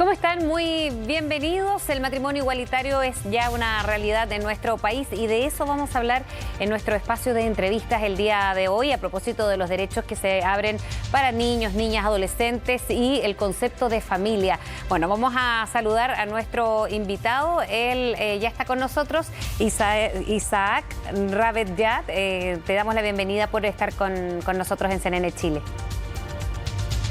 ¿Cómo están? Muy bienvenidos. El matrimonio igualitario es ya una realidad en nuestro país y de eso vamos a hablar en nuestro espacio de entrevistas el día de hoy a propósito de los derechos que se abren para niños, niñas, adolescentes y el concepto de familia. Bueno, vamos a saludar a nuestro invitado. Él ya está con nosotros, Isaac Rabedjad. Te damos la bienvenida por estar con nosotros en CNN Chile.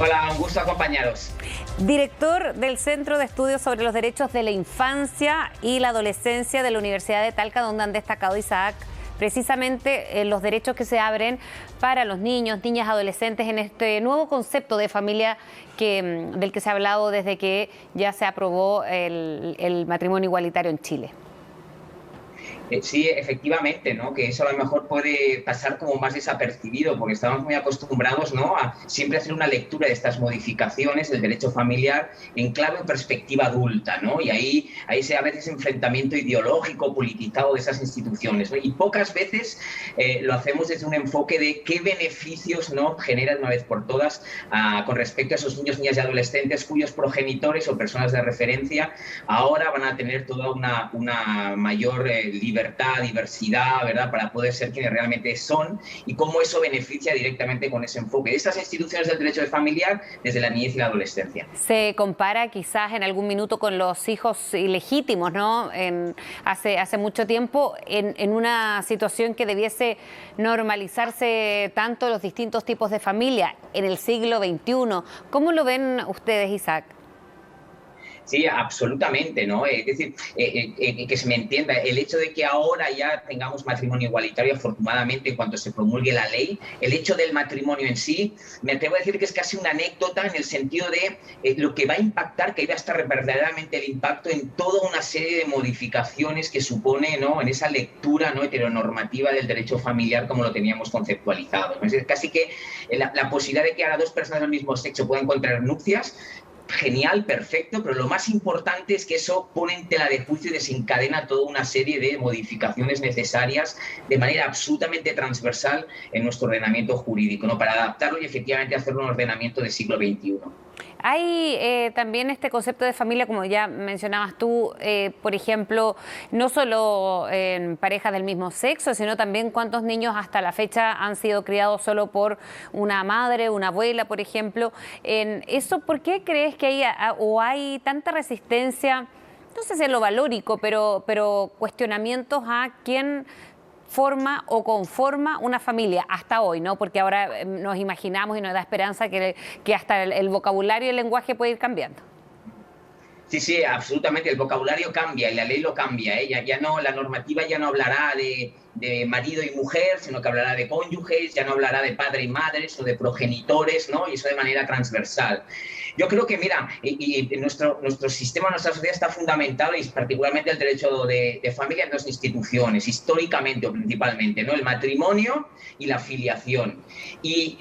Hola, un gusto acompañaros. Director del Centro de Estudios sobre los Derechos de la Infancia y la Adolescencia de la Universidad de Talca, donde han destacado, Isaac, precisamente los derechos que se abren para los niños, niñas, adolescentes en este nuevo concepto de familia del que se ha hablado desde que ya se aprobó el matrimonio igualitario en Chile. Sí, efectivamente, ¿no? Que eso a lo mejor puede pasar como más desapercibido, porque estamos muy acostumbrados, ¿no?, a siempre hacer una lectura de estas modificaciones del derecho familiar en clave o perspectiva adulta, ¿no? Y ahí se a veces enfrentamiento ideológico, politizado de esas instituciones, ¿no? Y pocas veces lo hacemos desde un enfoque de qué beneficios, ¿no?, generan una vez por todas con respecto a esos niños, niñas y adolescentes cuyos progenitores o personas de referencia ahora van a tener toda una mayor libertad, diversidad, ¿verdad?, para poder ser quienes realmente son, y cómo eso beneficia directamente con ese enfoque de estas instituciones del derecho familiar desde la niñez y la adolescencia. Se compara quizás en algún minuto con los hijos ilegítimos, ¿no? Hace mucho tiempo, en una situación que debiese normalizarse tanto los distintos tipos de familia en el siglo XXI. ¿Cómo lo ven ustedes, Isaac? Sí, absolutamente, ¿no? Es decir, que se me entienda, el hecho de que ahora ya tengamos matrimonio igualitario, afortunadamente, en cuanto se promulgue la ley, el hecho del matrimonio en sí, me atrevo a decir que es casi una anécdota en el sentido de lo que va a impactar, que ahí va a estar verdaderamente el impacto en toda una serie de modificaciones que supone, ¿no?, en esa lectura, ¿no?, heteronormativa del derecho familiar como lo teníamos conceptualizado, ¿no? Es decir, casi que la posibilidad de que ahora dos personas del mismo sexo puedan contraer nupcias, genial, perfecto, pero lo más importante es que eso pone en tela de juicio y desencadena toda una serie de modificaciones necesarias de manera absolutamente transversal en nuestro ordenamiento jurídico, ¿no?, para adaptarlo y efectivamente hacerlo un ordenamiento del siglo XXI. Hay también este concepto de familia, como ya mencionabas tú, por ejemplo, no solo en parejas del mismo sexo, sino también cuántos niños hasta la fecha han sido criados solo por una madre, una abuela, por ejemplo. En eso, ¿por qué crees que hay tanta resistencia, no sé si es lo valórico, pero cuestionamientos a quién forma o conforma una familia hasta hoy, ¿no? Porque ahora nos imaginamos y nos da esperanza que hasta el vocabulario y el lenguaje puede ir cambiando. Sí, sí, absolutamente. El vocabulario cambia y la ley lo cambia, ¿eh? Ya no, la normativa ya no hablará de marido y mujer, sino que hablará de cónyuges, ya no hablará de padre y madres o de progenitores, ¿no? Y eso de manera transversal. Yo creo que, mira, nuestro sistema, nuestra sociedad está fundamentado, y particularmente el derecho de familia, en dos instituciones, históricamente o principalmente, ¿no?, el matrimonio y la filiación. Y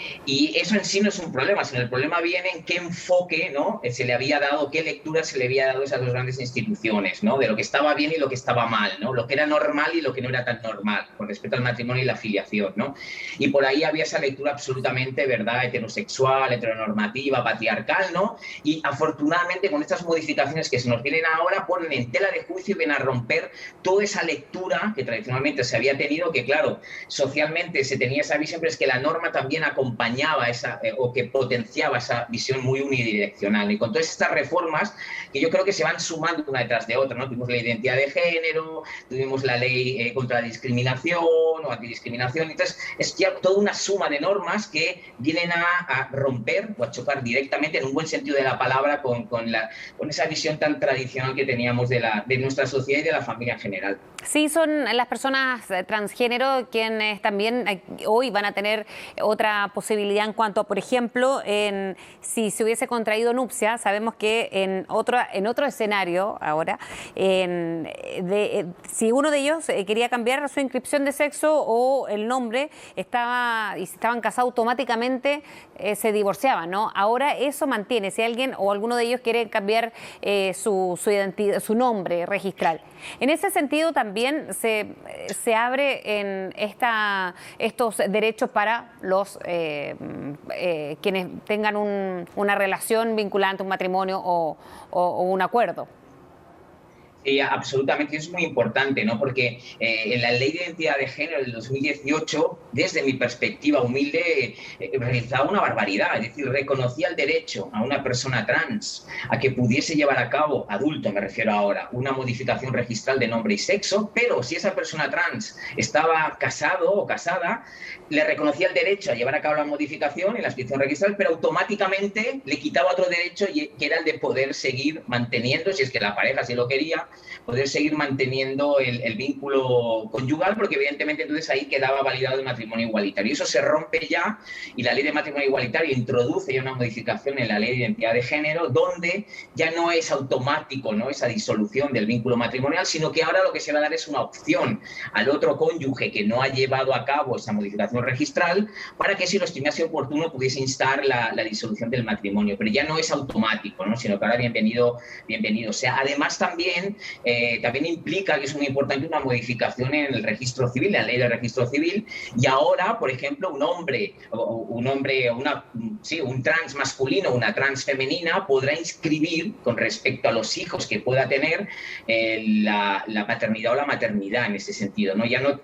eso en sí no es un problema, sino el problema viene en qué enfoque, ¿no?, se le había dado, qué lectura se le había dado a esas dos grandes instituciones, ¿no?, de lo que estaba bien y lo que estaba mal, ¿no?, lo que era normal y lo que no era tan normal, con respecto al matrimonio y la filiación, ¿no? Y por ahí había esa lectura absolutamente, ¿verdad?, heterosexual, heteronormativa, patriarcal, ¿no? Y afortunadamente con estas modificaciones que se nos vienen ahora ponen en tela de juicio y vienen a romper toda esa lectura que tradicionalmente se había tenido, que claro, socialmente se tenía esa visión, pero es que la norma también acompañaba o que potenciaba esa visión muy unidireccional. Y con todas estas reformas que yo creo que se van sumando una detrás de otra, ¿no? Tuvimos la identidad de género, tuvimos la ley contra la discriminación o antidiscriminación, entonces es ya toda una suma de normas que vienen a romper o a chocar directamente, en un buen sentido de la palabra, con esa visión tan tradicional que teníamos de nuestra sociedad y de la familia en general. Sí, son las personas transgénero quienes también hoy van a tener otra posibilidad en cuanto a, por ejemplo, si se hubiese contraído nupcia, sabemos que en otro escenario ahora, si uno de ellos quería cambiar su inscripción de sexo o el nombre, y si estaban casados automáticamente se divorciaban, ¿no? Ahora eso mantiene, si alguien o alguno de ellos quiere cambiar su identidad, su nombre registral. En ese sentido también también se abre en estos derechos para los quienes tengan una relación vinculante, un matrimonio o un acuerdo. Absolutamente, es muy importante, ¿no? Porque en la Ley de Identidad de Género del 2018, desde mi perspectiva humilde, realizaba una barbaridad. Es decir, reconocía el derecho a una persona trans a que pudiese llevar a cabo, adulto me refiero ahora, una modificación registral de nombre y sexo, pero si esa persona trans estaba casado o casada, le reconocía el derecho a llevar a cabo la modificación en la inscripción registral, pero automáticamente le quitaba otro derecho, que era el de poder seguir manteniendo, si es que la pareja sí lo quería, poder seguir manteniendo el vínculo conyugal, porque evidentemente entonces ahí quedaba validado el matrimonio igualitario. Eso se rompe ya y la ley de matrimonio igualitario introduce ya una modificación en la ley de identidad de género donde ya no es automático, ¿no?, esa disolución del vínculo matrimonial, sino que ahora lo que se va a dar es una opción al otro cónyuge que no ha llevado a cabo esa modificación registral para que, si lo estimase oportuno, pudiese instar la disolución del matrimonio. Pero ya no es automático, ¿no?, sino que ahora bienvenido sea. Además también implica, que es muy importante, una modificación en el registro civil, la ley del registro civil, y ahora, por ejemplo, un trans masculino o una trans femenina podrá inscribir, con respecto a los hijos que pueda tener, la paternidad o la maternidad en ese sentido, ¿no? Ya no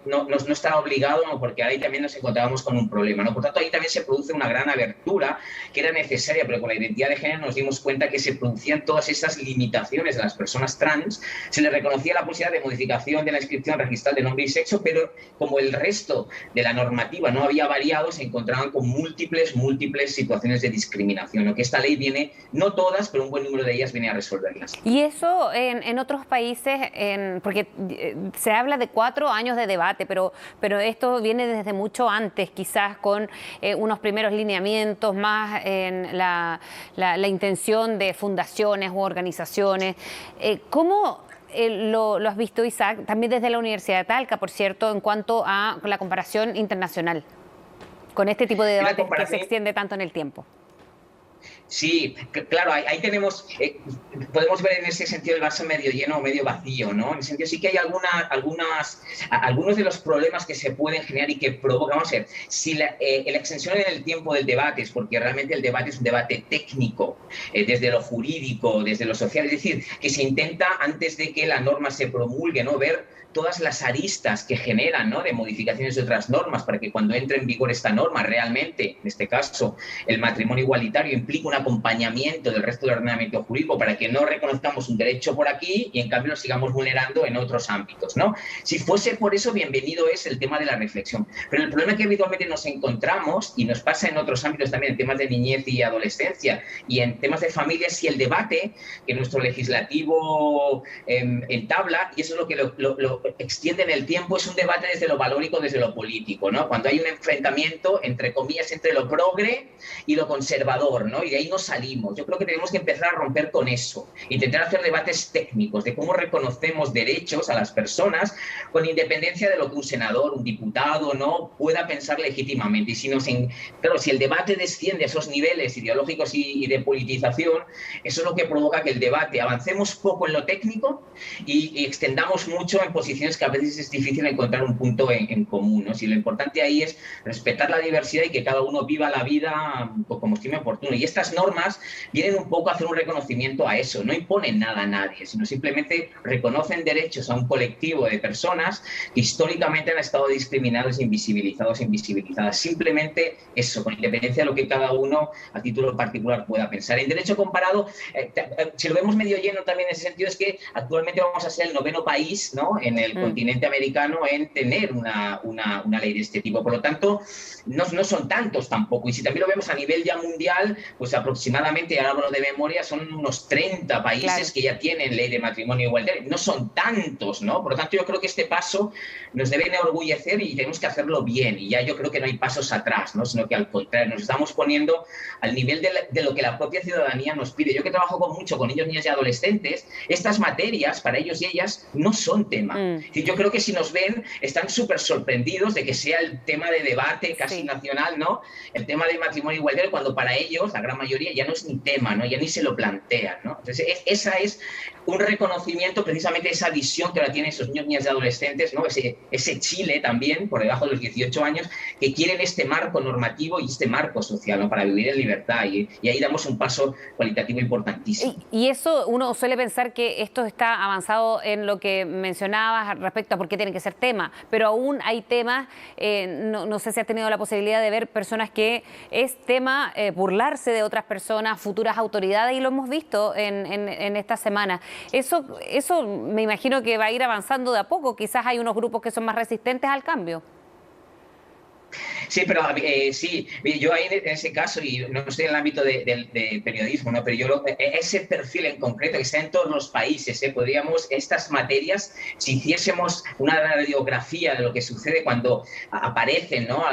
estará obligado, ¿no?, porque ahí también nos encontrábamos con un problema, ¿no? Por tanto, ahí también se produce una gran abertura que era necesaria, pero con la identidad de género nos dimos cuenta que se producían todas esas limitaciones de las personas trans. Se les reconocía la posibilidad de modificación de la inscripción registral de nombre y sexo, pero como el resto de la normativa no había variado, se encontraban con múltiples situaciones de discriminación, lo que esta ley viene, no todas, pero un buen número de ellas viene a resolverlas. Y eso en otros países, porque se habla de 4 años de debate, pero esto viene desde mucho antes, quizás con unos primeros lineamientos, más en la intención de fundaciones u organizaciones. ¿Cómo lo has visto, Isaac, también desde la Universidad de Talca, por cierto, en cuanto a la comparación internacional, con este tipo de debate que se extiende tanto en el tiempo? Sí, claro, ahí tenemos, podemos ver en ese sentido el vaso medio lleno o medio vacío, ¿no? En ese sentido sí que hay algunos de los problemas que se pueden generar y que provocan. Vamos a ver, si la extensión en el tiempo del debate es porque realmente el debate es un debate técnico, desde lo jurídico, desde lo social, es decir, que se intenta, antes de que la norma se promulgue, ¿no?, ver todas las aristas que generan, ¿no?, de modificaciones de otras normas, para que cuando entre en vigor esta norma, realmente, en este caso, el matrimonio igualitario implica un acompañamiento del resto del ordenamiento jurídico para que no reconozcamos un derecho por aquí y en cambio lo sigamos vulnerando en otros ámbitos, ¿no? Si fuese por eso, bienvenido es el tema de la reflexión. Pero el problema que habitualmente nos encontramos, y nos pasa en otros ámbitos también, en temas de niñez y adolescencia y en temas de familia, es si el debate que nuestro legislativo entabla, y eso es lo que lo extiende en el tiempo, es un debate desde lo valórico, desde lo político, ¿no? Cuando hay un enfrentamiento, entre comillas, entre lo progre y lo conservador, ¿no? Y de ahí no salimos. Yo creo que tenemos que empezar a romper con eso, intentar hacer debates técnicos de cómo reconocemos derechos a las personas con independencia de lo que un senador, un diputado, ¿no?, pueda pensar legítimamente. Y si el debate desciende a esos niveles ideológicos y de politización, eso es lo que provoca que el debate avancemos poco en lo técnico y extendamos mucho en posiciones que a veces es difícil encontrar un punto en común, ¿no? Si lo importante ahí es respetar la diversidad y que cada uno viva la vida como estime oportuno. Y estas normas vienen un poco a hacer un reconocimiento a eso, no imponen nada a nadie, sino simplemente reconocen derechos a un colectivo de personas que históricamente han estado discriminados, invisibilizadas. Simplemente eso, con independencia de lo que cada uno a título particular pueda pensar. En derecho comparado, si lo vemos medio lleno también en ese sentido, es que actualmente vamos a ser el 9º país, ¿no?, en el continente americano en tener una ley de este tipo. Por lo tanto, no son tantos tampoco. Y si también lo vemos a nivel ya mundial, pues aproximadamente, ahora hablo de memoria, son unos 30 países que ya tienen ley de matrimonio igualitario. No son tantos, ¿no? Por lo tanto, yo creo que este paso nos debe enorgullecer y tenemos que hacerlo bien. Y ya yo creo que no hay pasos atrás, ¿no?, sino que al contrario, nos estamos poniendo al nivel de lo que la propia ciudadanía nos pide. Yo que trabajo mucho con niños, niñas y adolescentes, estas materias para ellos y ellas no son tema. Y yo creo que si nos ven, están súper sorprendidos de que sea el tema de debate casi nacional, ¿no? El tema del matrimonio igualitario, cuando para ellos, la gran mayoría, ya no es ni tema, ¿no? Ya ni se lo plantean, ¿no? Entonces, esa es un reconocimiento precisamente de esa visión que ahora tienen esos niños y adolescentes, ¿no? Ese Chile también, por debajo de los 18 años, que quieren este marco normativo y este marco social, ¿no? Para vivir en libertad. Y ahí damos un paso cualitativo importantísimo. Y eso, uno suele pensar que esto está avanzado en lo que mencionabas respecto a por qué tiene que ser tema, pero aún hay temas, no sé si has tenido la posibilidad de ver personas que es tema burlarse de otras personas, futuras autoridades, y lo hemos visto en esta semana. Eso me imagino que va a ir avanzando de a poco. Quizás hay unos grupos que son más resistentes al cambio. Sí, pero sí, yo ahí en ese caso, y no estoy en el ámbito del periodismo, ¿no? Pero ese perfil en concreto que está en todos los países, podríamos, estas materias, si hiciésemos una radiografía de lo que sucede cuando aparecen, ¿no?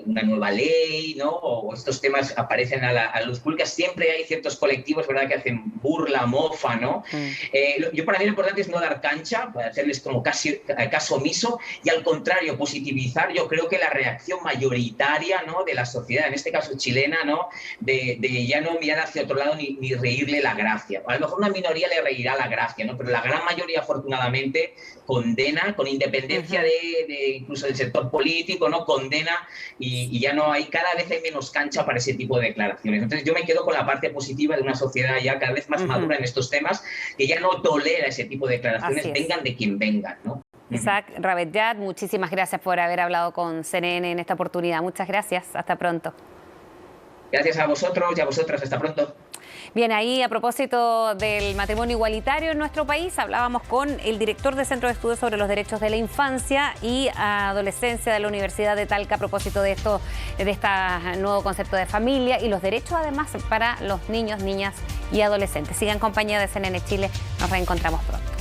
Una nueva ley, ¿no? O estos temas aparecen a la luz pública, siempre hay ciertos colectivos, ¿verdad?, que hacen burla, mofa, ¿no? Yo, para mí, lo importante es no dar cancha, hacerles como caso omiso, y al contrario, positivizar. Yo creo que la reacción mayoritaria, ¿no?, de la sociedad, en este caso chilena, ¿no?, de ya no mirar hacia otro lado ni reírle la gracia. A lo mejor una minoría le reirá la gracia, ¿no?, pero la gran mayoría, afortunadamente, condena, con independencia de incluso del sector político, ¿no?, condena, y ya no hay, cada vez hay menos cancha para ese tipo de declaraciones. Entonces yo me quedo con la parte positiva de una sociedad ya cada vez más madura en estos temas, que ya no tolera ese tipo de declaraciones, vengan de quien vengan, ¿no? Isaac Rabetjat, muchísimas gracias por haber hablado con CNN en esta oportunidad. Muchas gracias. Hasta pronto. Gracias a vosotros y a vosotras. Hasta pronto. Bien, ahí a propósito del matrimonio igualitario en nuestro país, hablábamos con el director del Centro de Estudios sobre los Derechos de la Infancia y Adolescencia de la Universidad de Talca a propósito de este nuevo concepto de familia y los derechos además para los niños, niñas y adolescentes. Sigan en compañía de CNN Chile. Nos reencontramos pronto.